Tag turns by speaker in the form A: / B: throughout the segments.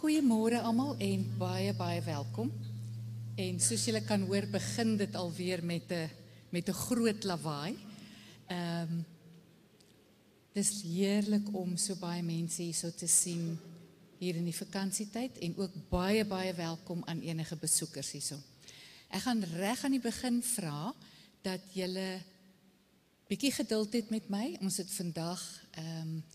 A: Goeiemôre almal en baie welkom. En soos julle kan hoor, begin dit alweer met 'n groot lawaai. Dis heerlik om so baie mense hierso te sien hier in die vakansietyd en ook baie welkom aan enige besoekers hierso. Ek gaan reg aan die begin vra dat julle bietjie geduld het met my. Ons het vandag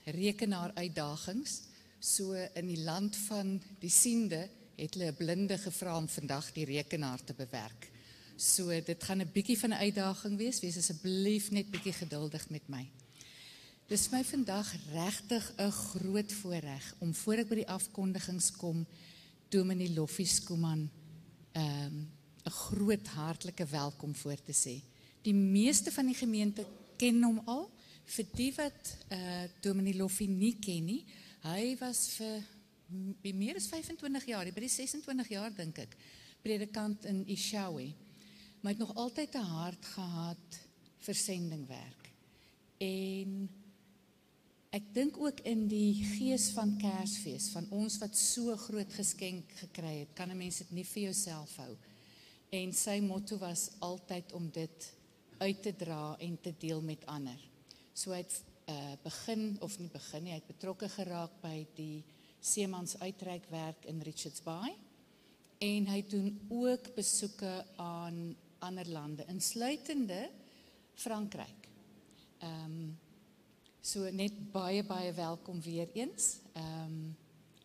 A: rekenaar uitdagings. So in die land van die siende het hulle 'n blinde gevra om vandag die rekenaar te bewerk. So dit gaan 'n bietjie van 'n uitdaging wees asseblief net bietjie geduldig met my. Dis vir my vandag regtig 'n groot voorreg om voor ek by die afkondigings kom, Dominee Loffie Schoeman 'n groot hartlike welkom voor te sê. Die meeste van die gemeente ken hom al. Vir die wat Dominee Loffie nie ken nie, hy was vir meer as 25 jaar, by die 26 jaar dink ek, predikant in Ishawe. Maar hy het nog altyd 'n hart gehad vir sendingwerk. En ek dink ook in die gees van Kersfees, van ons wat so groot geskenk gekry het, kan 'n mens dit nie vir jouself hou. En sy motto was altyd om dit uit te dra en te deel met ander. So hy het hy het betrokke geraak by die Seemans uitreikwerk in Richards Bay en hy doen ook besoeke aan ander lande, insluitende Frankryk. So net baie welkom weer eens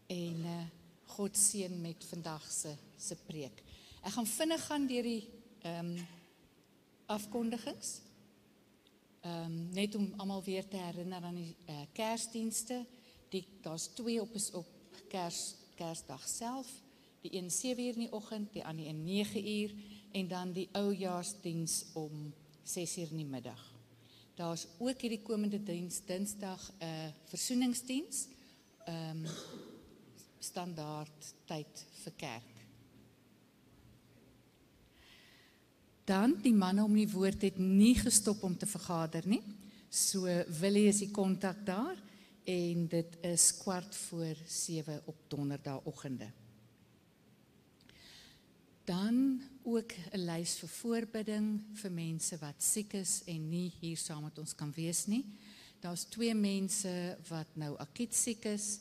A: en God seën met vandag se preek. Ek gaan vinnig gaan deur die afkondigings. Net om almal weer te herinner aan die Kersdienste. Daar's 2 op Kersdag self. Die een 7:00 in die oggend, die ander 9:00 en dan die oujaarsdiens om 6:00 in die middag. Daar's ook hierdie komende Dinsdag 'n versoeningsdiens, standaard tyd vir kerk. Dan, die manne om die woord het nie gestop om te vergader nie. So Willie is die kontak daar en dit is 6:15 op donderdagoggende. Dan ook 'n lys vir voorbidding vir mense wat siek is en nie hier saam met ons kan wees nie. Daar's 2 mense wat nou akuut siek is.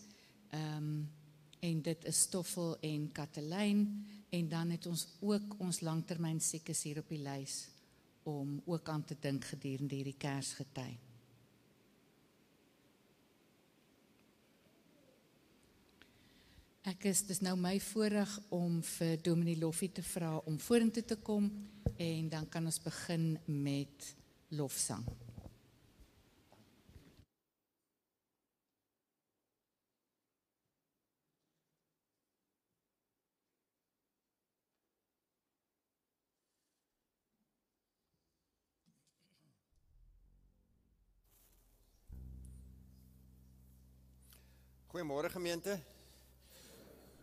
A: En dit is Stoffel en Katelyn. En dan het ons ook ons langtermyn siekes hier op die lys om ook aan te dink gedurende hierdie Kersgety. Dis nou my voorreg om vir Dominee Loffie te vra om vorentoe te kom en dan kan ons begin met lofsang.
B: Goeiemôre gemeente.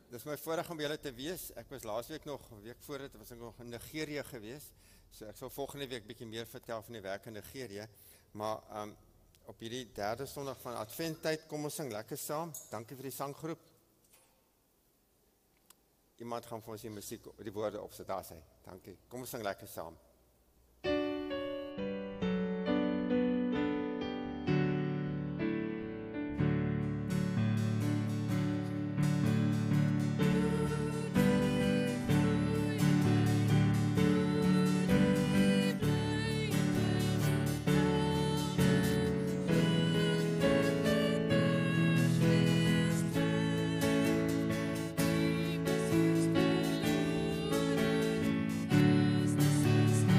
B: Dis my voorreg om julle te wees. Ek was laasweek nog, 'n week voor dit, was ek nog in Nigerië gewees. So ek sal volgende week bietjie meer vertel van die werk in Nigerië. Maar op hierdie 3de Sondag van Adventtyd kom ons sing lekker saam. Dankie vir die sanggroep. Iemand gaan vir ons die musiek, die woorde opsit, daar sê. Dankie. Kom ons sing lekker saam.
C: This is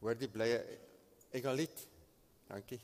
B: Hoor die blye Engelied. Dankie.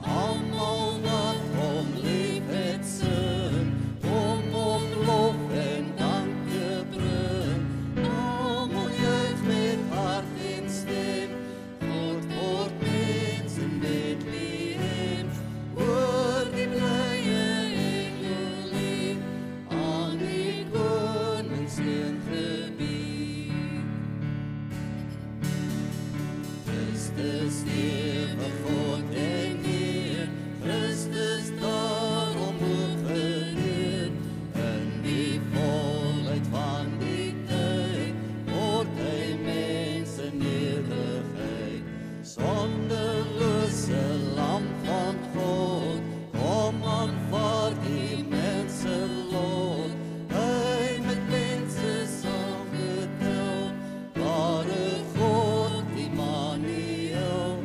C: Almal wat hom Christus ewe God en Heer, Christus daarom hooggeëer. In die volheid van die tyd word hy mens in nederigheid. Sondelose lam van God, kom aanvaar die mense lot. Hy met mense saamgetel, ware God Immanuel,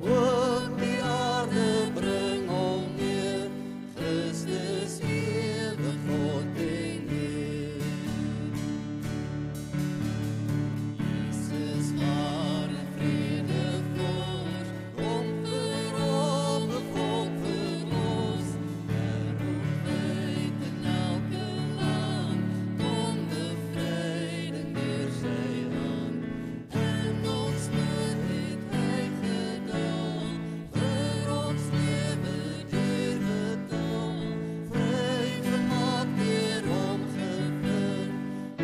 C: ook die aarde bring hom neer, Christus ewe God en Heer. Jesus ware vredevors, kom vir alle volk verlos, wêreldwyd in elke land, kom bevryding deur sy hand. In ons nood het hy gedaan, vir ons lewe duur betaal, vrygemaak deur hom gevind,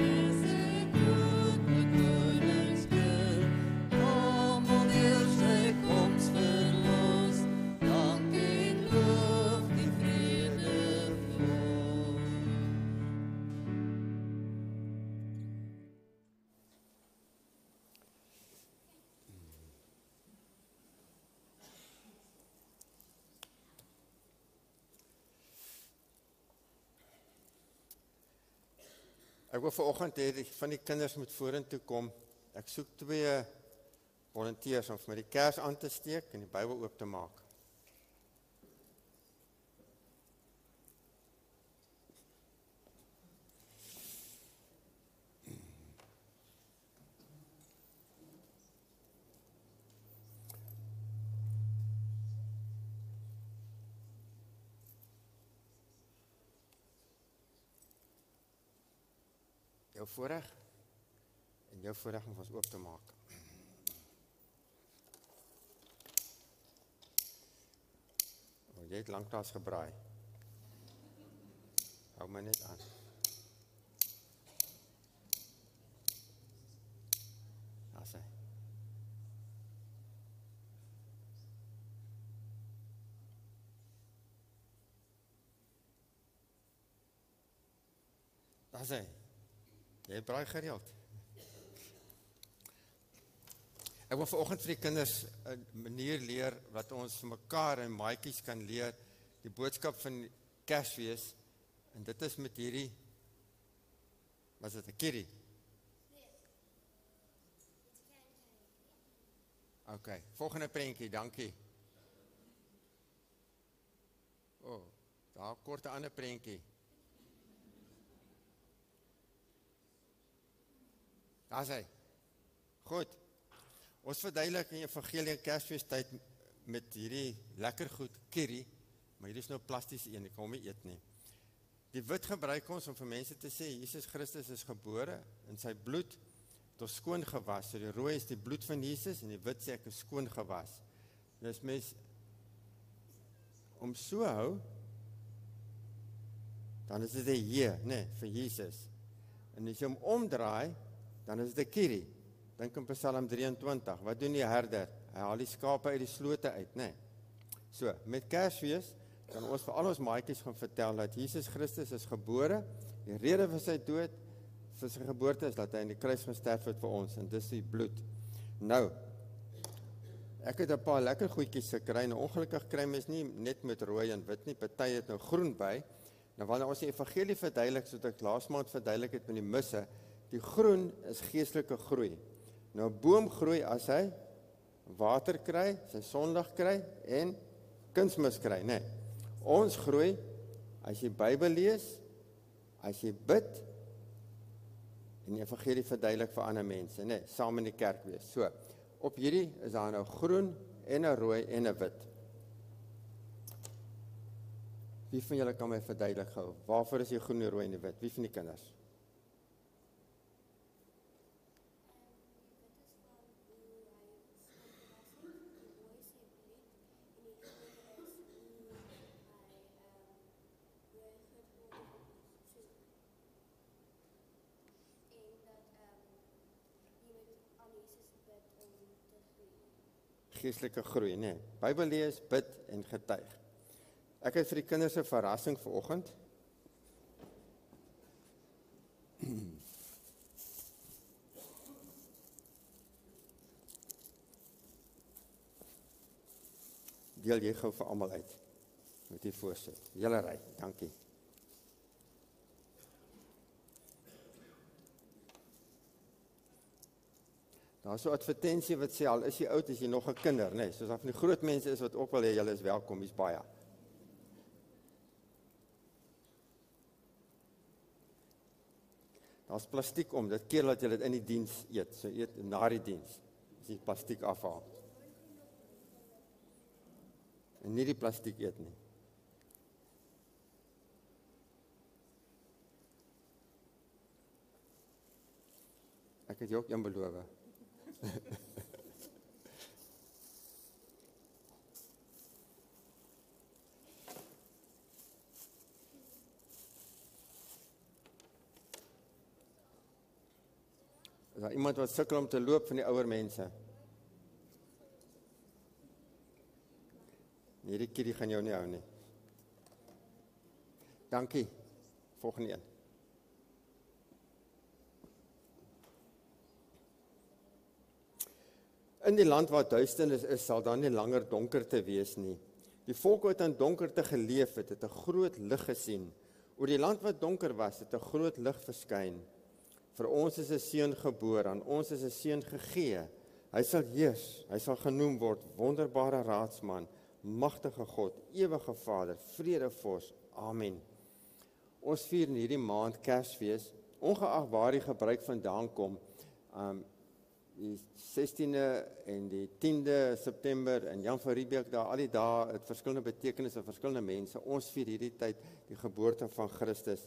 C: is sy bloed met koningskeur, almal eer sy koms verlos, dank en loof die vrede God.
B: Ek wil vanoggend hê dat van die kinders moet vorentoe kom. Ek soek 2 volonteërs om vir my die kers aan te steek en die Bybel oop te maak. Jou voorreg en jou voorreg om ons oop te maak. Oh, jy het lanklaas gebraai. Hou my net aan. Daar is hy. Daar is hy. Jy braai gereeld. Ek wil vanoggend vir die kinders 'n manier leer wat ons vir mekaar en maatjies kan leer die boodskap van Kersfees, en dit is met hierdie, was dit 'n kierie? OK, volgende prentjie, dankie. Oh, daar kort 'n ander prentjie. Daar is hy. Goed. Ons verduidelik in Evangelie en Kersfeestyd met hierdie lekker goed kierie, maar hierdie is nou plasties een, ek kan hom nie eet nie. Die wit gebruik ons om vir mense te sê, Jesus Christus is gebore, en sy bloed het ons skoon gewas. So die rooi is die bloed van Jesus, en die wit sê ek is skoon gewas. Dus mens om so hou, dan is dit 'n J, nee, vir Jesus. En as jy hom omdraai, dan is dit 'n kierie. Dink in Psalm 23, wat doen die herder? Hy haal die skape uit die slote uit, nee. So, met Kersfees, kan ons vir al ons maatjies gaan vertel, dat Jesus Christus is gebore, die rede vir sy dood, vir sy geboorte is, dat hy in die kruis gesterf het vir ons, en dis die bloed. Nou, ek het 'n paar lekker goedjies gekry, en ongelukkig kry mens nie net met rooi en wit nie, party het nou groen by. Nou, wanneer ons die evangelie verduidelik, soos ek laas maand verduidelik het met die misse, die groen is geestelike groei. Nou, 'n boom groei as hy water kry, sy sonlig kry en kunsmis kry, nee. Ons groei as jy Bybel lees, as jy bid en die evangelie verduidelik vir ander mense, nee, saam in die kerk wees. So, op hierdie is daar nou groen en 'n rooi en 'n wit. Wie van julle kan my verduidelik gou? Waarvoor is die groen, rooi en die wit? Wie van die kinders? geestelike groei, nee. Bybel lees, bid en getuig. Ek het vir die kinders 'n verrassing vanoggend. Deel jy gou vir almal uit. Moet jy voorsit. Julle ry, dankie. Daar is so 'n advertensie wat sê al is jy oud, is jy nog 'n kinder, nê? Nee, soos af die groot mense is wat ook wil hê julle is welkom, hier's baie. Daar's plastiek om, dit keer dat jy dit in die diens eet, so eet na die diens, as jy plastiek afhaal. En nie die plastiek eet nie. Ek het jou ook een beloof. Is daar iemand wat sukkel om te loop van die ouer mense? Nee, die kiddie gaan jou nie hou nie. Dankie. Volgende een. In die land waar duisternis is, sal daar nie langer donkerte wees nie. Die volk wat in donkerte geleef het, het 'n groot lig gesien. Oor die land wat donker was, het 'n groot lig verskyn. Vir ons is 'n seun gebore, aan ons is 'n seun gegee. Hy sal heers, hy sal genoem word wonderbare raadsman, magtige God, ewige Vader, vredevors. Amen. Ons vier in hierdie maand Kersfees, ongeag waar die gebruik vandaan kom, die 16de en die 10de September en Jan van Riebeeck, daar al die dae het verskillende betekenisse, verskillende mense. Ons vier hierdie tyd die geboorte van Christus.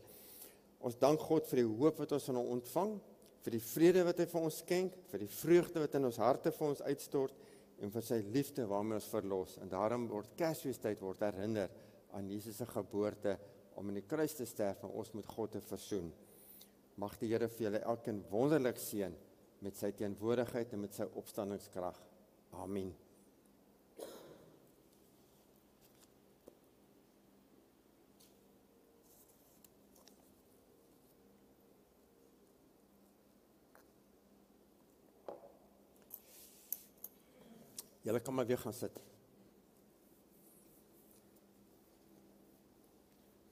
B: Ons dank God vir die hoop wat ons van hom ontvang, vir die vrede wat hy vir ons skenk, vir die vreugde wat in ons harte vir ons uitstort en vir sy liefde waarmee ons verlos. En daarom word Kersfeestyd word herinner aan Jesus se geboorte om in die kruis te sterf en ons met God te versoen. Mag die Here vir julle elkeen wonderlik seën met sy teenwoordigheid en met sy opstandingskrag. Amen. Julle kan maar weer gaan sit.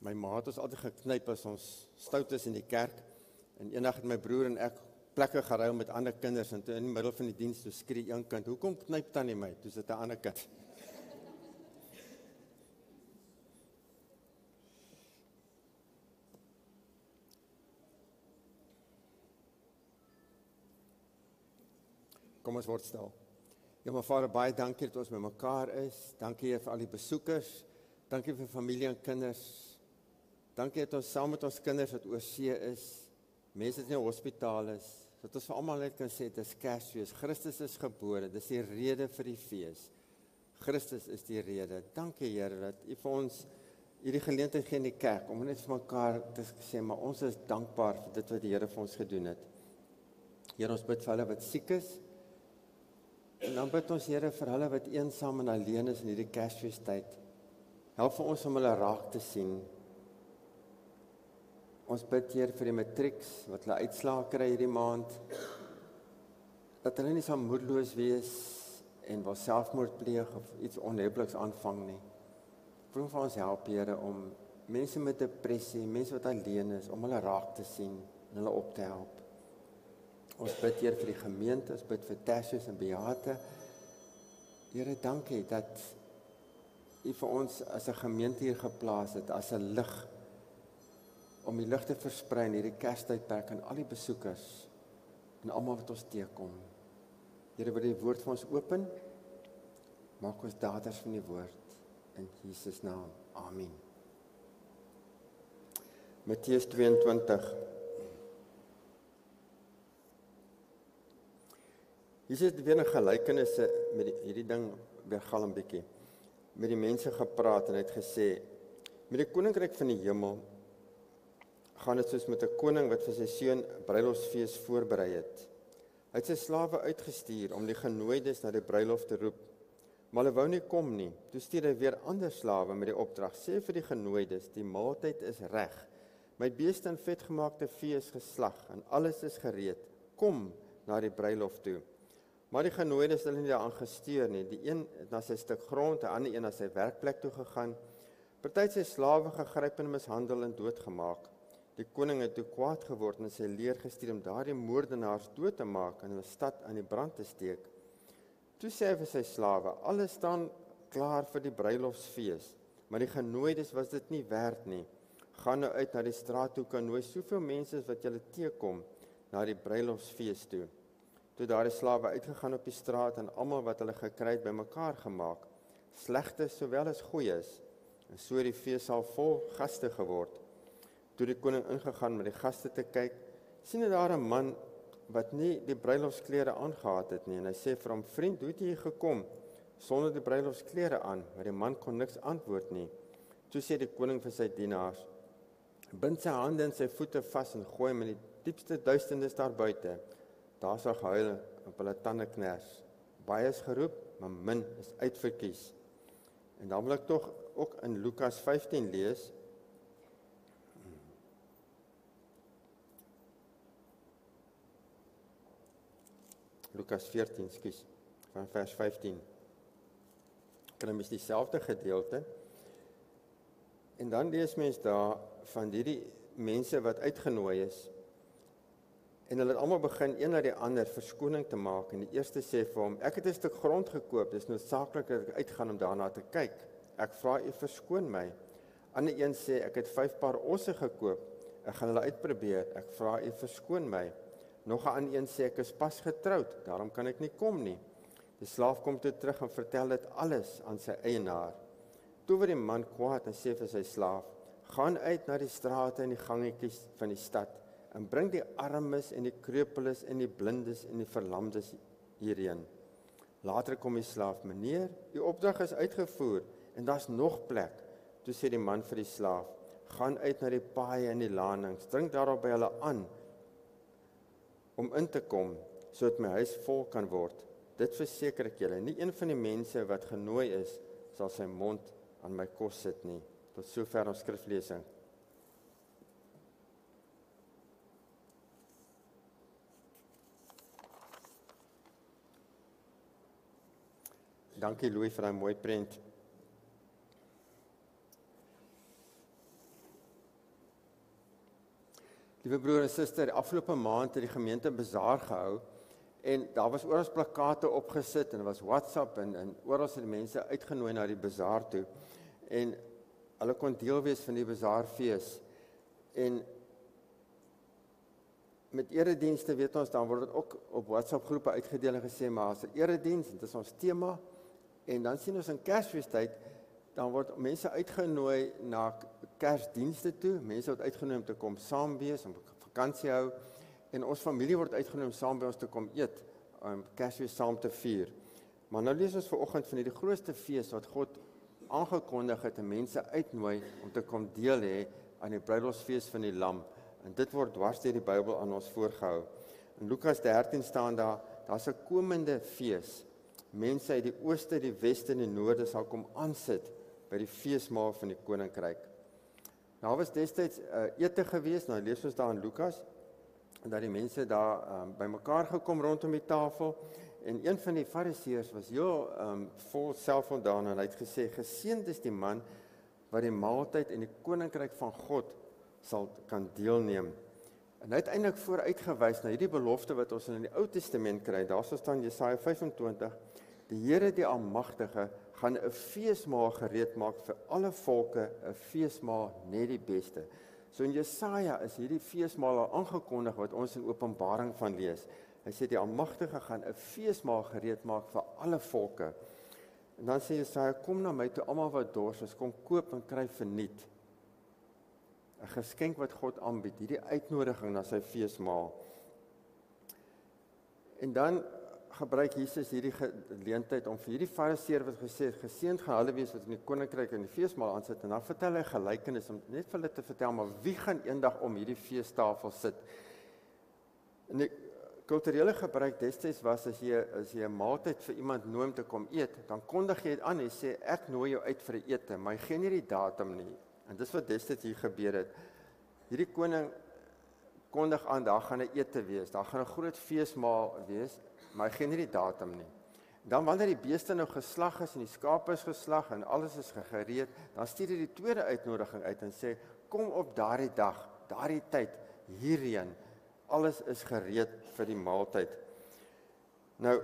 B: My ma het ons altyd geknyp as ons stout is in die kerk. En eendag het my broer en ek plekke geruil met ander kinders en toe in die middel van die diens toe skree een kind, hoekom knyp tannie my? Toe sit 'n ander kind. Kom ons word stil. Ja, my Vader, baie dankie dat ons met mekaar is. Dankie Heer vir al die besoekers. Dankie vir familie en kinders. Dankie dat ons saam met ons kinders wat oor see is, mense wat in die hospitaal is, dat ons vir almal net kan sê, dit is Kersfees, Christus is gebore, dis die rede vir die fees. Christus is die rede. Dankie Here dat U vir ons hierdie geleentheid gee in die kerk, om net vir mekaar te sê, maar ons is dankbaar vir dit wat die Here vir ons gedoen het. Here, ons bid vir hulle wat siek is, en dan bid ons Here vir hulle wat eensaam en alleen is in hierdie Kersfeestyd. Help vir ons om hulle raak te sien. Ons bid Heer vir die matrieks, wat hulle uitslae kry hierdie maand, dat hulle nie sal moedeloos wees en wil selfmoord pleeg of iets onhebliks aanvang nie. Vra vir ons help Here om mense met depressie, mense wat alleen is, om hulle raak te sien en hulle op te help. Ons bid Heer vir die gemeente, ons bid vir Tertius en Beate. Here, dankie dat U vir ons as 'n gemeente hier geplaas het, as 'n lig, om die lig te versprei in hierdie Kerstydperk aan al die besoekers en almal wat ons teekom. Here, wil die woord vir ons open, maak ons daders van die woord, in Jesus naam, amen. Matteus 22. Hier is weer 'n gelykenis met hierdie ding, weer gal 'n bietjie, met die mense gepraat en hy het gesê, met die koninkryk van die hemel, gaan dit soos met 'n koning wat vir sy seun 'n bruilofsfees voorberei het. Hy het sy slawe uitgestuur om die genooides na die bruilof te roep. Maar hulle wou nie kom nie. Toe stuur hy weer ander slawe met die opdrag: sê vir die genooides, die maaltyd is reg. My beeste en vetgemaakte vee is geslag en alles is gereed. Kom na die bruilof toe. Maar die genooides het hulle nie daaraan gesteer nie. Die een het na sy stuk grond, die ander een na sy werkplek toe gegaan. Party het sy slawe gegryp en mishandel en doodgemaak. Die koning het toe kwaad geword en sy leer gestuur om daardie moordenaars dood te maak en hulle stad aan die brand te steek. Toe sê hy vir sy slawe: alles staan klaar vir die bruilofsfees, maar die genooides was dit nie werd nie. Gaan nou uit na die straat toe, kan nooi soveel mense as wat julle teekom na die bruilofsfees toe. Toe daardie slawe uitgegaan op die straat en almal wat hulle gekry het bymekaar gemaak, slegtes sowel as goeies, en so het die feessaal vol gaste geword. Toe die koning ingegaan met die gaste te kyk, sien hy daar 'n man wat nie die bruilofsklere aangehad het nie, en hy sê vir hom: vriend, hoe het jy hier gekom sonder die bruilofsklere aan? Maar die man kon niks antwoord nie. Toe sê die koning vir sy dienaars: bind sy hande en sy voete vas en gooi hom in die diepste duisternis daar buite. Daar sal gehuil op hulle tande kners. Baie is geroep, maar min is uitverkies. En dan wil ek tog ook in Lukas 15 lees. Lukas 14, skus, van vers 15. Kry mens dieselfde gedeelte. En dan lees mens daar van hierdie mense wat uitgenooi is. En hulle het almal begin een na die ander verskoning te maak. En die eerste sê vir hom: ek het 'n stuk grond gekoop, dis noodsaaklik dat ek uitgaan om daarna te kyk. Ek vra u verskoon my. Ander een sê: ek het 5 paar osse gekoop, ek gaan hulle uitprobeer, ek vra u verskoon my. Nog 'n ander een sê: ek is pas getroud, daarom kan ek nie kom nie. Die slaaf kom toe terug en vertel dit alles aan sy eienaar. Toe word die man kwaad en sê vir sy slaaf: gaan uit na die strate en die gangetjies van die stad en bring die armes en die kreupeles en die blindes en die verlamdes hierheen. Later kom die slaaf: meneer, u opdrag is uitgevoer en daar's nog plek. Toe sê die man vir die slaaf: gaan uit na die paaie en die landings, dring daarop by hulle aan om in te kom, sodat my huis vol kan word. Dit verseker ek julle, nie een van die mense wat genooi is, sal sy mond aan my kos sit nie. Tot sover ons skriflesing. Dankie Louis vir daai mooi prent. Liewe broer en suster, afgelope maand het die gemeente bazaar gehou en daar was oral plakate opgesit en daar was WhatsApp en oral het die mense uitgenooi na die bazaar toe. En hulle kon deel wees van die bazaarfees. En met eredienste weet ons, dan word dit ook op WhatsApp groepe uitgedeel en gesê, maar as 'n erediens, dit is ons tema. En dan sien ons in Kersfeestyd, dan word mense uitgenooi na Kersdienste toe, mense word uitgenooi om te kom saam wees, om vakansie hou, en ons familie word uitgenooi om saam by ons te kom eet, om Kersfees saam te vier. Maar nou lees ons vanoggend van hierdie grootste fees wat God aangekondig het en mense uitnooi om te kom deel hê aan die bruilofsfees van die Lam. En dit word dwars deur die Bybel aan ons voorgehou. In Lukas 13 staan daar's 'n komende fees. Mense uit die ooste, die weste en die noorde sal kom aansit by die feesmaal van die koninkryk. Daar was destyds ete gewees, nou lees ons daar in Lukas, en dat die mense daar bymekaar gekom rondom die tafel, en een van die fariseërs was heel vol selfvoldaan en hy het gesê: geseënd is die man wat die maaltyd in die koninkryk van God sal kan deelneem. En hy het eintlik vooruitgewys na hierdie belofte wat ons in die Ou Testament kry. Daar staan Jesaja 25: die Here die Almagtige gaan 'n feesmaal gereed maak vir alle volke, 'n feesmaal net die beste. So in Jesaja is hierdie feesmaal al aangekondig wat ons in Openbaring van lees. Hy sê die Almagtige gaan 'n feesmaal gereed maak vir alle volke. En dan sê Jesaja: kom na my toe almal wat dors is, kom koop en kry verniet. 'n geskenk wat God aanbied, hierdie uitnodiging na sy feesmaal. En dan gebruik Jesus hierdie geleentheid om vir hierdie fariseer wat gesê het, geseënd gaan hulle wees wat in die koninkryk in die feesmaal aansit, en dan vertel hy gelykenis om net vir hulle te vertel, maar wie gaan eendag om hierdie feestafel sit? En die kulturele gebruik destyds was as jy 'n maaltyd vir iemand nooi om te kom eet, dan kondig jy dit aan en sê ek nooi jou uit vir 'n ete, maar jy gee nie die datum nie. En dis wat destyds hier gebeur het. Hierdie koning kondig aan, daar gaan 'n ete wees, daar gaan 'n groot feesmaal wees, maar hy gee nie die datum nie. Dan wanneer die beeste nou geslag is en die skape is geslag en alles is gereed, dan stuur hy die tweede uitnodiging uit en sê kom op daardie dag, daardie tyd hierheen. Alles is gereed vir die maaltyd. Nou,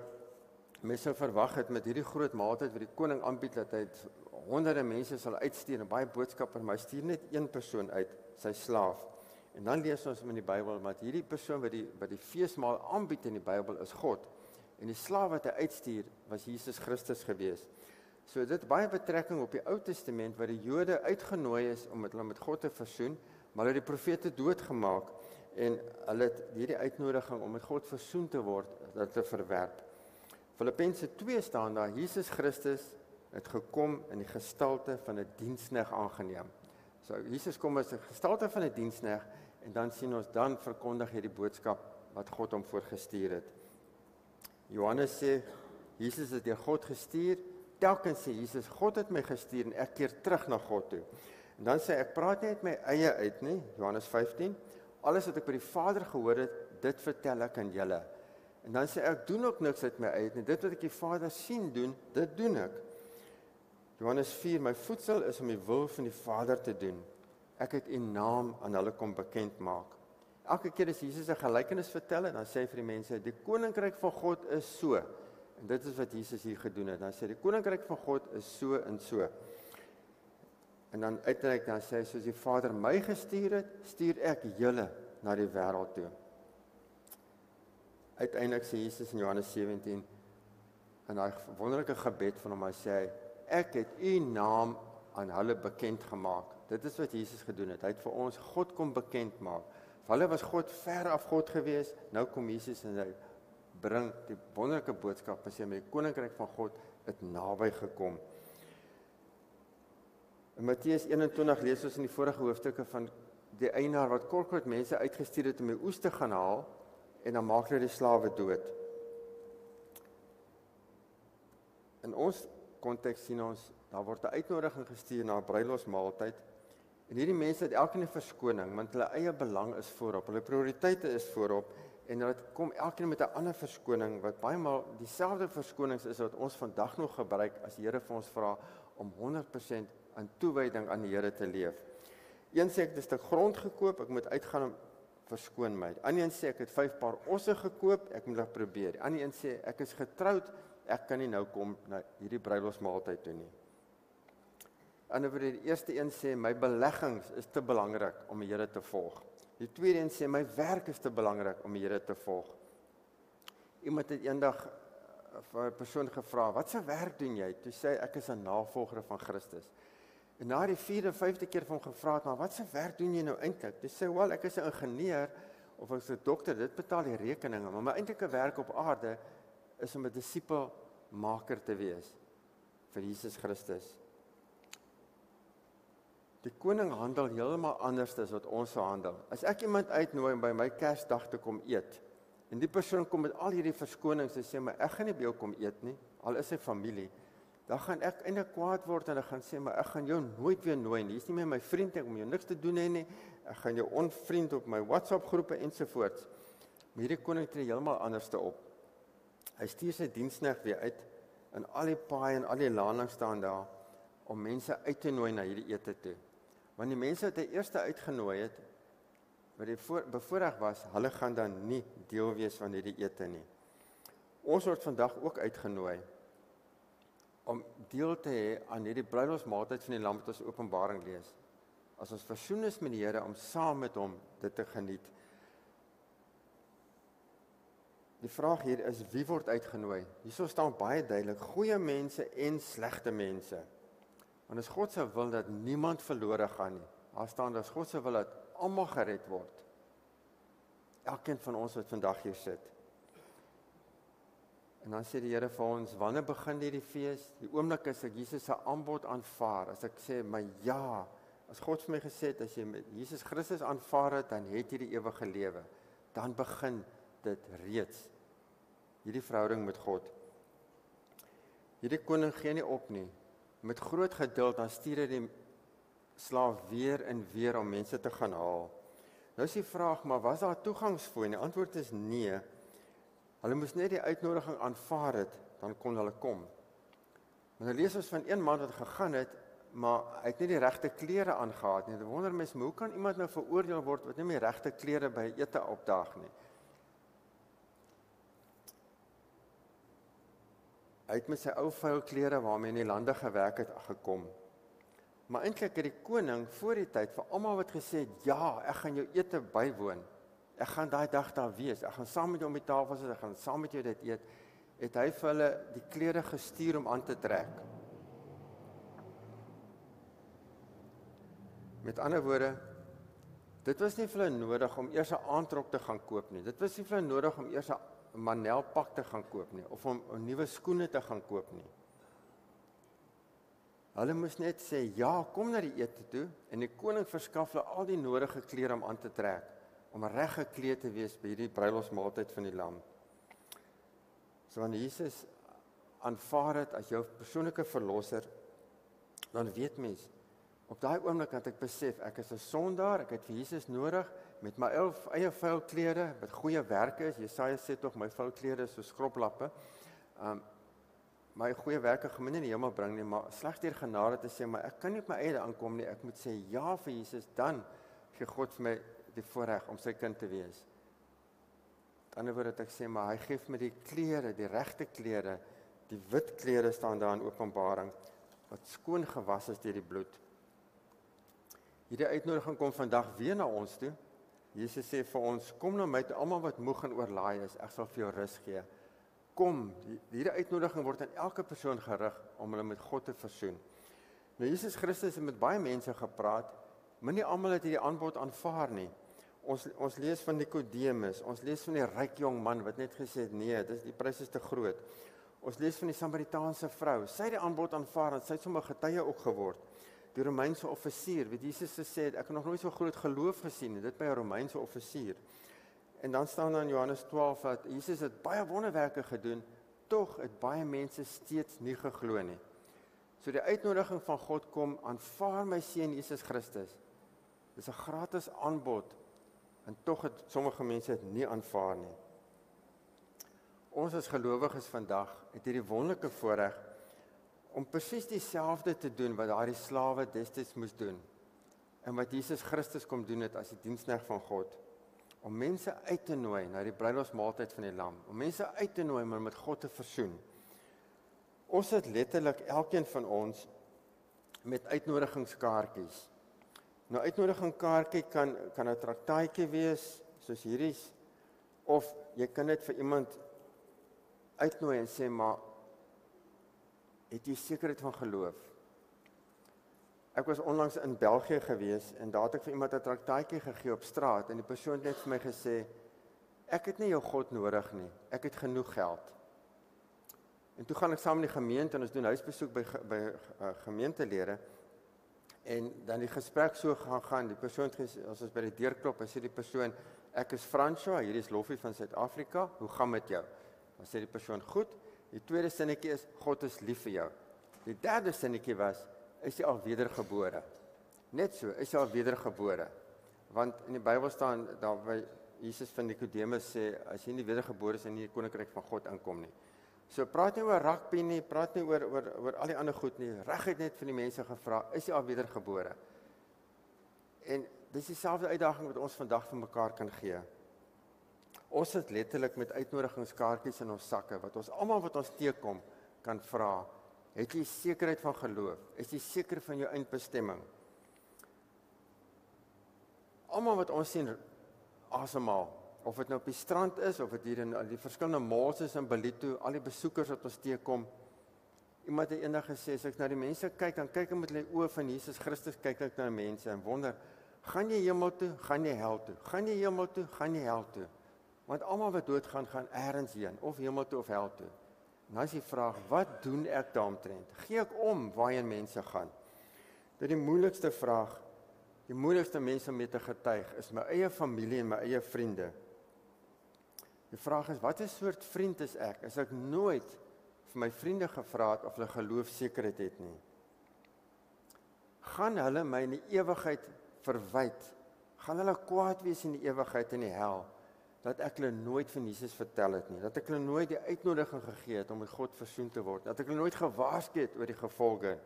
B: mense sou verwag het met hierdie groot maaltyd wat die koning aanbied dat hy honderde mense sal uitstuur en baie boodskappers, maar hy stuur net een persoon uit, sy slaaf. En dan lees ons in die Bybel dat hierdie persoon wat die feesmaal aanbied in die Bybel is God. En die slaaf wat hy uitstuur was Jesus Christus gewees. So dit baie betrekking op die Ou Testament waar die Jode uitgenooi is om hulle met God te versoen, maar hulle het die profete doodgemaak en hulle het hierdie uitnodiging om met God versoen te word, dat te verwerp. Filippense 2 staan daar, Jesus Christus het gekom in die gestalte van 'n diensknegt aangeneem. So Jesus kom as 'n gestalte van 'n diensknegt en dan sien ons dan verkondig hy die boodskap wat God hom voorgestuur het. Johannes sê Jesus is deur God gestuur. Telkens sê Jesus God het my gestuur en ek keer terug na God toe. En dan sê ek praat nie uit my eie uit nie, Johannes 15. Alles wat ek by die Vader gehoor het, dit vertel ek aan julle. En dan sê ek doen ook niks uit my uit nie. Dit wat ek die Vader sien doen, dit doen ek. Johannes 4, my voedsel is om die wil van die Vader te doen. Ek het u naam aan hulle kom bekend maak. Elke keer as Jesus 'n gelykenis vertel en dan sê hy vir die mense, die koninkryk van God is so. En dit is wat Jesus hier gedoen het. Dan sê die koninkryk van God is so en so. En dan uiteindelik dan sê hy, soos die Vader my gestuur het, stuur ek julle na die wêreld toe. Uiteindelik sê Jesus in Johannes 17, in daai wonderlike gebed van hom, hy sê, ek het u naam aan hulle bekend gemaak. Dit is wat Jesus gedoen het. Hy het vir ons God kom bekend maak. Vir hulle was God ver af God gewees, nou kom Jesus en hy bring die wonderlike boodskap, en sê met die koninkryk van God het naby gekom. In Matteus 21 lees ons in die vorige hoofstukke van die eienaar wat kort mense uitgestuur het om die oes te gaan haal, en dan maak hy die slawe dood. In ons konteks sien ons, daar word 'n uitnodiging gestuur na 'n bruilofsmaaltyd, en hierdie mense het elkeen 'n verskoning, want hulle eie belang is voorop, hulle prioriteite is voorop, en dit kom elkeen met 'n ander verskoning, wat baie maal dieselfde verskonings is wat ons vandag nog gebruik, as die Here vir ons vra, om 100% aan toewyding aan die Here te leef. Een sê ek het 'n stuk grond gekoop, ek moet uitgaan om verskoon my. Ander een sê ek het 5 paar osse gekoop, ek moet dit probeer. Ander een sê ek is getroud, ek kan nie nou kom na hierdie bruilofsmaaltyd toe nie. Ander woorde, die eerste een sê my beleggings is te belangrik om die Here te volg. Die tweede een sê my werk is te belangrik om die Here te volg. Iemand het eendag vir 'n persoon gevra, wat se werk doen jy? Toe sê ek is 'n navolger van Christus. En na die 4de, 5de keer van hom gevra het, maar wat se werk doen jy nou eintlik? Toe sê, wel, ek is 'n ingenieur of ek is 'n dokter, dit betaal die rekeninge, maar my eintlike werk op aarde is om 'n disipelmaker te wees vir Jesus Christus. Die koning handel heeltemal anders as wat ons sou handel. As ek iemand uitnooi om by my Kersdag te kom eet, en die persoon kom met al hierdie verskonings en sê, maar ek gaan nie by jou kom eet nie, al is hy familie, dan gaan ek eintlik kwaad word en ek gaan sê, maar ek gaan jou nooit weer nooi nie, jy is nie meer my vriend, ek om jou niks te doen hê nie, ek gaan jou onvriend op my WhatsApp groepe ensovoorts. Maar hierdie koning tree heeltemal anders op. Hy stuur sy diensknegt weer uit, en al die paaie en al die landings staan daar, om mense uit te nooi na hierdie ete toe. Want die mense wat hy eers uitgenooi het, wat die bevoorreg was, hulle gaan dan nie deel wees van hierdie ete nie. Ons word vandag ook uitgenooi, om deel te hê aan hierdie bruilofsmaaltyd van die Lam wat ons Openbaring lees. As ons versoen is met die Here om saam met hom dit te geniet. Die vraag hier is, wie word uitgenooi? Hierso staan baie duidelik, goeie mense en slegte mense. Want is God se wil dat niemand verlore gaan nie. Daar staan dat God se wil dat almal gered word. Elkeen van ons wat vandag hier sit. En dan sê die Here vir ons, wanneer begin hierdie fees? Die oomblik as ek Jesus se aanbod aanvaar, as ek sê, maar ja, as God vir my gesê het, as jy met Jesus Christus aanvaar het, dan het jy die ewige lewe. Dan begin dit reeds. Hierdie verhouding met God. Hierdie koning gee nie op nie. Met groot geduld dan stuur hy die slaaf weer en weer om mense te gaan haal. Nou is die vraag, maar was daar toegangsfooi? Die antwoord is nee. Hulle moes net die uitnodiging aanvaar het, dan kon hulle kom. Maar nou lees ons van een man wat gegaan het, maar hy het nie die regte klere aangehad nie. Dan wonder mens, hoe kan iemand nou veroordeel word wat nie die regte klere by ete opdaag nie? Hy het met sy ou vuil klere waarmee in die lande gewerk het gekom. Maar eintlik het die koning voor die tyd vir almal wat gesê het, ja, ek gaan jou ete bywoon. Ek gaan daai dag daar wees. Ek gaan saam met jou om die tafel sit, ek gaan saam met jou dit eet. Het hy vir hulle die klere gestuur om aan te trek. Met ander woorde, dit was nie vir hulle nodig om eers 'n aantrok te gaan koop nie. Dit was nie vir hulle nodig om eers 'n Manelpak te gaan koop nie, of om nuwe skoene te gaan koop nie. Hulle moes net sê, ja, kom na die ete toe, en die koning verskaf hulle al die nodige klere om aan te trek, om reg gekleed te wees by hierdie bruilofsmaaltyd van die lam. So wanneer Jesus aanvaar het as jou persoonlike verlosser, dan weet mens, op daai oomblik het ek besef, ek is 'n sondaar, ek het vir Jesus nodig, met my eie vuil klere, wat goeie werke is. Jesaja sê tog, my vuil klere is so skroplappe. My goeie werke gaan my nie in die hemel bring nie, maar slegs deur genade te sê, maar ek kan nie op my eie aankom nie, ek moet sê ja vir Jesus, dan gee God vir my die voorreg om sy kind te wees. Met ander woorde het ek sê, maar hy gee vir my die klere, die regte klere, die wit klere staan daar in Openbaring, wat skoon gewas is deur die bloed. Hierdie uitnodiging kom vandag weer na ons toe. Jesus sê vir ons, kom na my toe, almal wat moeg en oorlaai is, ek sal vir jou rus gee. Kom, hierdie uitnodiging word aan elke persoon gerig om hulle met God te versoen. Nou Jesus Christus het met baie mense gepraat, maar nie almal het hierdie aanbod aanvaar nie. Ons lees van Nikodemus, ons lees van die ryk jong man wat net gesê het, nee, die prys is te groot. Ons lees van die Samaritaanse vrou, sy het die aanbod aanvaar en sy het sommer getuie ook geword. Die Romeinse offisier, wat Jesus gesê het, ek het nog nooit so groot geloof gesien nie, dit by 'n Romeinse offisier. En dan staan daar in Johannes 12 dat Jesus het baie wonderwerke gedoen, tog het baie mense steeds nie geglo nie. So die uitnodiging van God kom, aanvaar my seun Jesus Christus. Dis 'n gratis aanbod, en tog het sommige mense dit nie aanvaar nie. Ons as gelowiges vandag het hierdie wonderlike voorreg om presies dieselfde te doen wat daardie slawe destyds moes doen, en wat Jesus Christus kom doen het as die diensknegt van God, om mense uit te nooi na die bruilofsmaaltyd van die lam, om mense uit te nooi om met God te versoen. Ons het letterlik, elkeen van ons, met uitnodigingskaartjies. Nou, uitnodigingkaartjie kan 'n traktaatjie wees, soos hierdie, of jy kan dit vir iemand uitnooi en sê, maar het jy sekerheid van geloof? Ek was onlangs in België gewees, en daar het ek vir iemand 'n traktaatjie gegee op straat, en die persoon het net vir my gesê, ek het nie jou God nodig nie, ek het genoeg geld. En toe gaan ek saam met die gemeente, en ons doen huisbesoek by gemeentelede, en dan die gesprek so gaan, die persoon, as ons by die deur klop, en sê die persoon, ek is François, hierdie is Loffie van Suid-Afrika, hoe gaan met jou? Dan sê die persoon, goed. Die tweede sinnetjie is, God is lief vir jou. Die derde sinnetjie was, is jy al wedergebore? Net so, is jy al wedergebore? Want in die Bybel staan, daar by Jesus van Nikodemus sê, as jy nie wedergebore is, en nie die koninkryk van God inkom nie. So praat nie oor rugby nie, praat nie oor al die ander goed nie, reguit net van die mense gevra, is jy al wedergebore? En dis dieselfde uitdaging wat ons vandag vir mekaar kan gee. Ons het letterlik met uitnodigingskaartjies in ons sakke, wat ons almal wat ons teekom, kan vra, het jy sekerheid van geloof? Is jy seker van jou eindbestemming? Almal wat ons sien, asemhaal, of dit nou op die strand is, of dit hier in die verskillende malls is in Ballito, al die besoekers wat ons teekom, iemand het eendag gesê, as ek na die mense kyk, dan kyk ek met die oë van Jesus Christus, kyk ek na die mense en wonder, gaan jy hemel toe, gaan jy hel toe? Gaan jy hemel toe, gaan jy hel toe? Want almal wat doodgaan, gaan ergens heen, of hemel toe of hel toe. En dan is die vraag, wat doen ek daaromtrent? Gee ek om waarheen mense gaan? Dit die moeilikste vraag, die moeilikste mense om mee te getuig, is my eie familie en my eie vriende. Die vraag is, wat 'n soort vriend is ek? As ek nooit vir my vriende gevra het of hulle geloofsekerheid het nie. Gaan hulle my in die ewigheid verwyd? Gaan hulle kwaad wees in die ewigheid in die hel? Dat ek hulle nooit van Jesus vertel het nie. Dat ek hulle nooit die uitnodiging gegee het om met God versoen te word. Dat ek hulle nooit gewaarsku het oor die gevolge.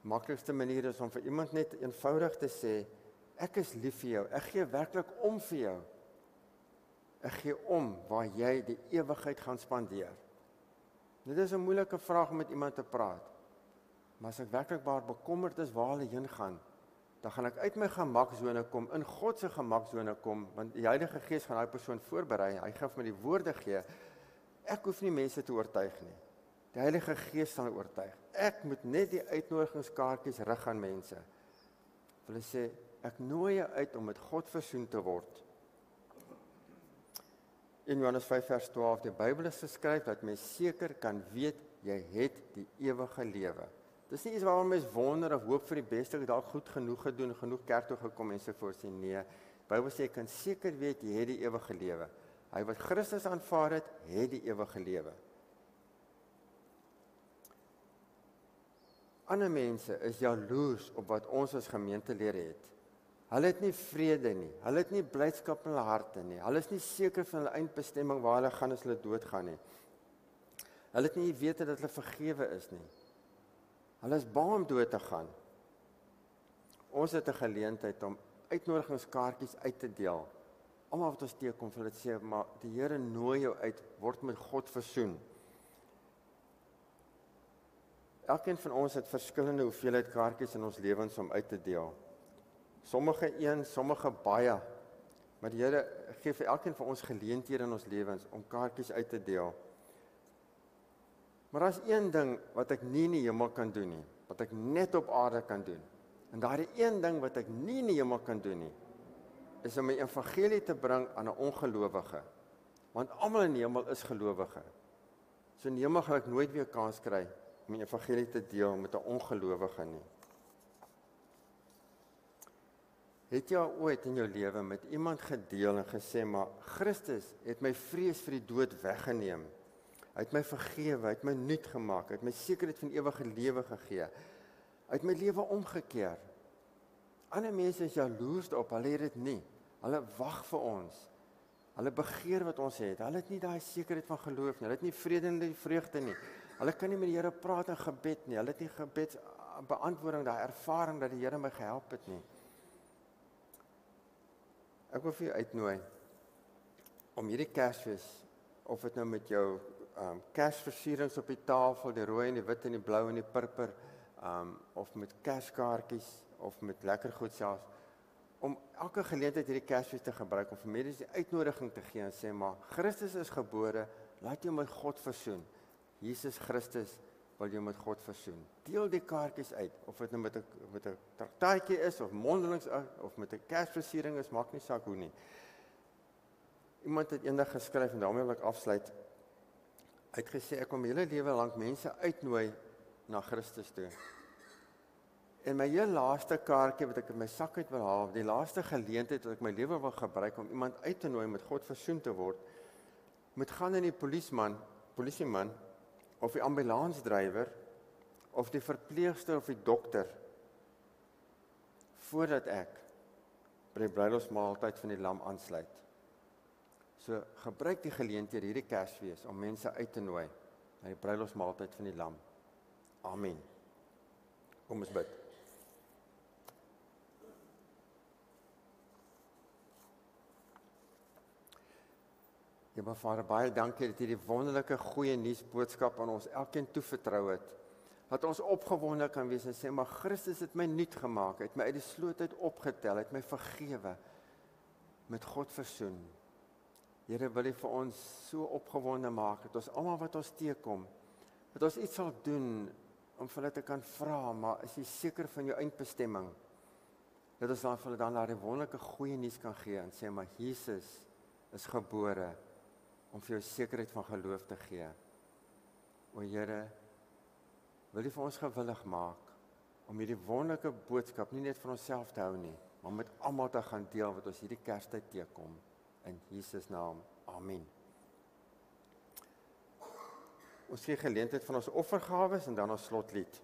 B: Maklikste manier is om vir iemand net eenvoudig te sê, ek is lief vir jou, ek gee werklik om vir jou. Ek gee om waar jy die ewigheid gaan spandeer. Dit is 'n moeilike vraag om met iemand te praat. Maar as ek werklik bekommerd is waar hulle heen gaan, dan gaan ek uit my gemaksone kom, in God se gemaksone kom, want die Heilige Gees gaan daai persoon voorberei, hy gaan vir my die woorde gee. Ek hoef nie mense te oortuig nie. Die Heilige Gees sal oortuig. Ek moet net die uitnodigingskaartjies rig aan mense. Hulle sê, ek nooi jou uit om met God versoen te word. In Johannes 5 vers 12, die Bybel is geskryf dat mens seker kan weet, jy het die ewige lewe. Dis nie iets waarom mens wonder of hoop vir die beste, ek het dalk goed genoeg gedoen, genoeg kerk toe gekom en so voort sê, nee. Die Bybel sê, jy kan seker weet, jy het die ewige lewe. Hy wat Christus aanvaar het die ewige lewe. Ander mense is jaloers op wat ons as gemeentelede het. Hulle het nie vrede nie, hulle het nie blydskap in hulle harte nie, hulle is nie seker van hulle eindbestemming waar hulle gaan as hulle doodgaan nie. Hulle het nie wete dat hulle vergewe is nie. Hulle is bang om dood te gaan. Ons het 'n geleentheid om uitnodigingskaartjies uit te deel. Almal wat ons teekom, vir hulle sê, maar die Here nooi jou uit, word met God versoen. Elkeen van ons het verskillende hoeveelheid kaartjies in ons lewens om uit te deel. Sommige een, sommige baie. Maar die Here gee vir elkeen van ons geleenthede in ons lewens om kaartjies uit te deel. Maar daar's een ding wat ek nie in die hemel kan doen nie, wat ek net op aarde kan doen. En daardie een ding wat ek nie in die hemel kan doen nie, is om my evangelie te bring aan 'n ongelowige. Want almal in die hemel is gelowige. So in die hemel gaan ek nooit weer kans kry om die evangelie te deel met 'n ongelowige nie. Het jy ooit in jou lewe met iemand gedeel en gesê, maar Christus het my vrees vir die dood weggeneem. Hy het my vergewe, hy het my nuut gemaak, hy het my sekerheid van ewige lewe gegee. Hy het my lewe omgekeer. Ander mense is jaloers op, hulle het dit nie. Hulle wag vir ons. Hulle begeer wat ons het. Hulle het nie daai sekerheid van geloof nie. Hulle het nie vrede en die vreugde nie. Hulle kan nie met die Here praat in gebed nie. Hulle het nie gebedsbeantwoording, daai ervaring dat die Here my gehelp het nie. Ek wil vir jou uitnooi om hierdie Kersfees, of dit nou met jou Kersversierings op die tafel, die rooi en die wit en die blou en die purper, of met Kerskaartjies, of met lekker goed selfs, om elke geleentheid hierdie Kersfees te gebruik, om vir mense die uitnodiging te gee en sê, maar Christus is gebore, laat jou met God versoen. Jesus Christus wil jou met God versoen. Deel die kaartjies uit, of dit nou met 'n traktaatjie is, of mondelings, of met 'n Kersversiering is, maak nie saak hoe nie. Iemand het eendag geskryf, en daarmee wil ek afsluit, hy het gesê, ek kom hele lewe lank mense uitnooi na Christus toe. En my heel laaste kaartjie wat ek in my sak uit wil haal, die laaste geleentheid wat ek my lewe wil gebruik om iemand uit te nooi met God versoen te word, moet gaan in die polisieman, of die ambulansdrywer, of die verpleegster of die dokter, voordat ek by die bruilofsmaaltyd van die lam aansluit. So gebruik die geleentheid hierdie Kersfees om mense uit te nooi na die bruilofsmaaltyd van die lam. Amen. Kom ons bid. Ja, maar Vader, baie dankie dat jy die wonderlike goeie nuusboodskap aan ons elkeen toevertrou het. Dat ons opgewonde kan wees en sê, maar Christus het my nuut gemaak, het my uit die sloot uit opgetel, het my vergewe, met God versoen. Here, wil jy vir ons so opgewonde maak, dat ons almal wat ons teekom, dat ons iets sal doen, om vir hulle te kan vra, maar is jy seker van jou eindbestemming? Dat ons dan vir hulle dan die wonderlike goeie nuus kan gee, en sê, maar Jesus is gebore, om vir jou sekerheid van geloof te gee. O Here, wil jy vir ons gewillig maak, om hierdie wonderlike boodskap nie net vir onsself te hou nie, maar met almal te gaan deel wat ons hierdie Kerstyd teekom. In Jesus naam, amen. Ons gee geleentheid van ons offergawes en dan ons slotlied.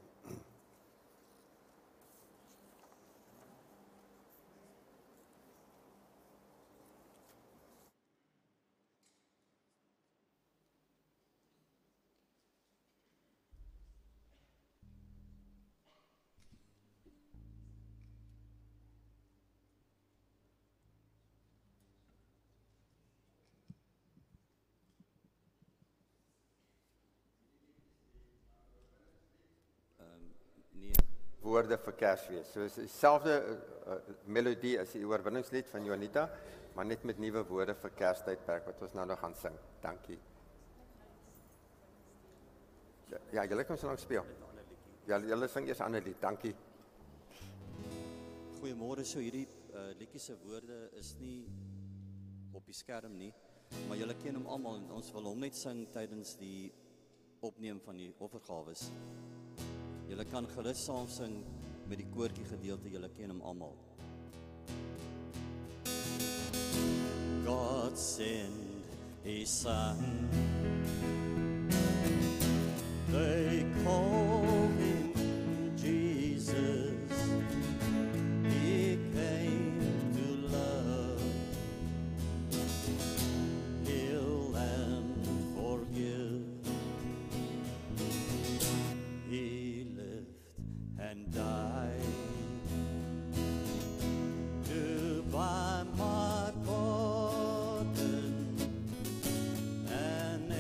D: Nee,
B: Woorde vir Kersfees. So is dieselfde melodie as die oorwinningslied van Juanita, maar net met nuwe woorde vir Kerstydperk wat ons nou nog gaan sing. Dankie. Ja, julle kan so lank speel. Ja, julle sing eers 'n ander lied. Dankie.
D: goeiemôre. So hierdie liedjie se woorde is nie op die skerm nie, maar julle ken hom almal en ons wil hom net sing tydens die opneem van die offergawes. Julle kan gerus saam sing met die koortjie gedeelte, julle ken hom almal. God sent his son. They call him Jesus. He came to love, heal and forgive. He lived and died to buy my pardon and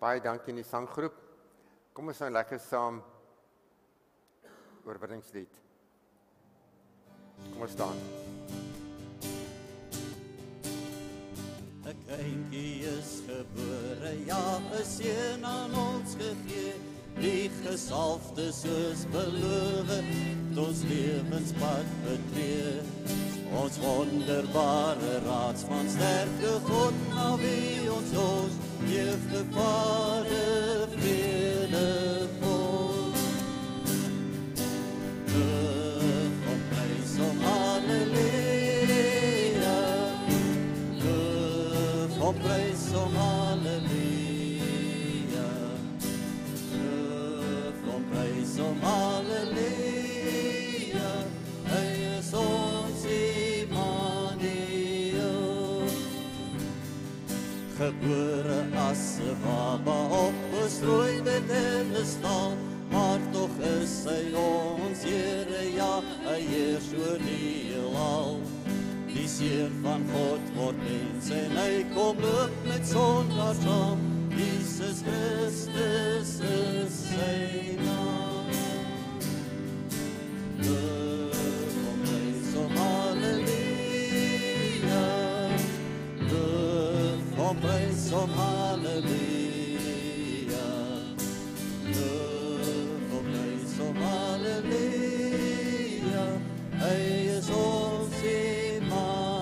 B: Baie dankie aan die sanggroep. Kom ons nou lekker saam oorwinningslied. Kom ons staan.
D: 'n kindjie is gebore, ja, 'n seun aan ons gegee, die gesalfde soos beloof, ons lewenspad betree. Ons wonderbare raadsman, sterke God, na wie ons los, ewige Vader, vredevol. Loof hom, prys hom, halleluja. Loof hom, prys hom, halleluja. Loof hom, prys hom, halleluja. Hy is ons Immanuel. Gebore as 'n baba op bestrooide stal, maar tog is hy ons Here, ja, hy heers oor die heelal. Die Seun van God word mens en hy kom loop met sondaars saam. Jesus Christus is sy naam. Loof hom, prys hom, halleluja. Loof hom, prys hom, halleluja. Loof hom, prys hom, halleluja. Hy is ons Immanuel.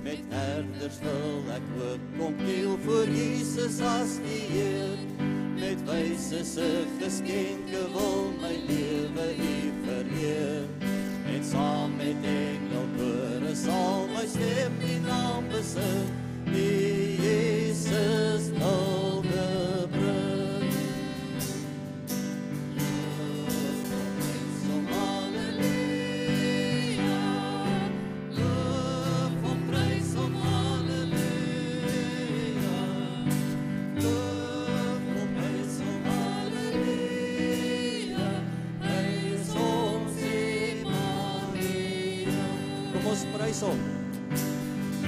D: Met herders wil ek ook kom kniel voor Jesus as die Heer. Met wyse se geskenke wil my lewe U vereer. En saam met engelkore sal my stem die naam besing, die Jesus Huldebrug. Loof hom, prys hom, halleluja. Loof hom, prys hom, halleluja. Loof hom, prys hom, halleluja. Hy is ons Immanuel. Kom ons prys hom.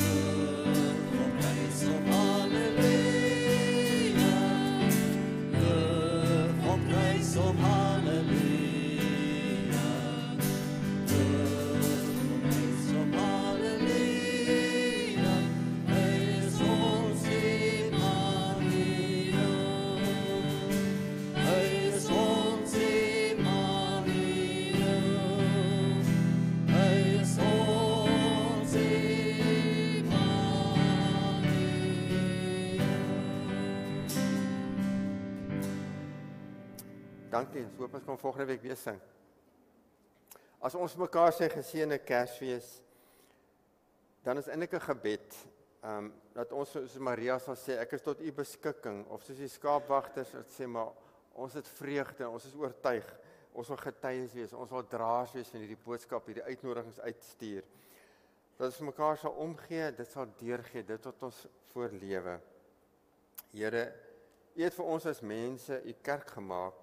D: Loof hom, prys hom, halleluja. Loof hom, prys hom, halleluja. Loof hom, prys hom, halleluja. Hy is ons Immanuel. Hy is ons Immanuel. Hy is ons
B: Dankie, ons hoop ons kan volgende week weer sing. As ons mekaar sê geseënde Kersfees, dan is eintlik 'n gebed, dat ons soos Maria sal sê, ek is tot U beskikking, of soos die skaapwagters wat sê, maar ons het vreugde, ons is oortuig, ons wil getuies wees, ons wil draers wees van hierdie boodskap, hierdie uitnodigings uitstuur. Dat ons mekaar sal omgee, dit sal deurgee, dit wat ons voorlewe. Here, U het vir ons as mense U kerk gemaak.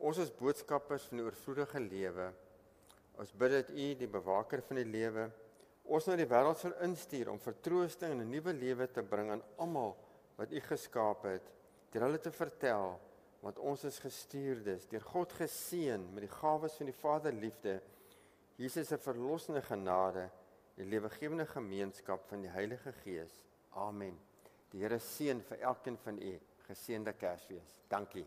B: Ons is boodskappers van die oorvloedige lewe. Ons bid dat U, die bewaker van die lewe, ons na die wêreld sal instuur om vertroosting en 'n nuwe lewe te bring aan almal wat U geskaap het, deur hulle te vertel, want ons is gestuurdes, deur God geseën met die gawes van die Vaderliefde, Jesus se verlossende genade, die lewegewende gemeenskap van die Heilige Gees. Amen. Die Here seën vir elkeen van U. Geseënde Kersfees. Dankie.